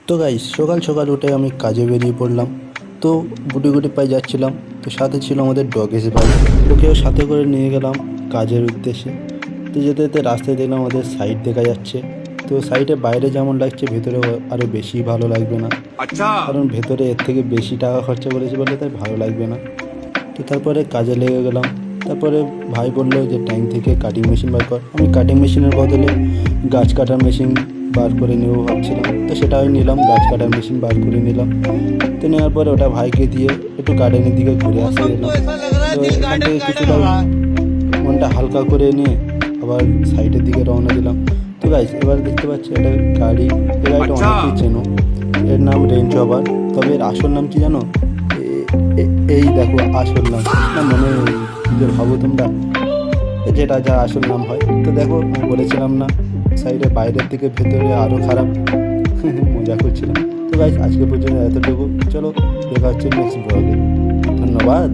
তো গাইস সকাল সকাল উঠে আমি কাজে বেরিয়ে পড়লাম। তো গুটি গুটি পায়ে যাচ্ছিলাম। তো সাথে ছিল আমাদের ডগেশ ভাই, ওকেও সাথে করে নিয়ে গেলাম কাজের উদ্দেশ্যে। তো যেতে যেতে রাস্তায় দেখলাম আমাদের সাইড দেখা যাচ্ছে। তো সাইডে বাইরে যেমন লাগছে ভেতরে আরও বেশি ভালো লাগবে না, अच्छा। কারণ ভেতরে এর থেকে বেশি টাকা খরচা করেছি বলে তাই ভালো লাগবে না। তো তারপরে কাজে লেগে গেলাম। তারপরে ভাই বললো যে ট্যাঙ্ক থেকে কাটিং মেশিন বার কর। আমি কাটিং মেশিনের বদলে গাছ কাটার মেশিন বার করে নেবো ভাবছিলাম। তো সেটা আমি নিলাম, গাছ কাটার মেশিন বার করে নিলাম। তো নেওয়ার পরে ওটা ভাইকে দিয়ে একটু গার্ডেনের দিকে ঘুরে আসতে मौसम तो গেলাম। ऐसा लग रहा है তো दिल এখান गार्डन থেকে गार्डन কিছুটা हो रहा है। মনটা হালকা করে নিয়ে আবার সাইডের দিকে রওনা দিলাম। তো গাইস এবার দেখতে পাচ্ছি একটা গাড়ি, এই গাড়িটা अच्छा। অনেকেই চেনো, এর নাম রেঞ্জ রভার। তবে এর আসল নাম কি জানো? এই দেখো আসল নাম, না মনে কি যে ভাবো তোমরা, যেটা যা আসল নাম হয়। তো দেখো আমি বলেছিলাম না সাইডে বাইরের দিকে ভেতরে আরও খারাপ। মজা করছিলাম। তো গাইস আজকে পর্যন্ত এতটুকু, চলো দেখা হচ্ছে নেক্সট ব্লগে। ধন্যবাদ।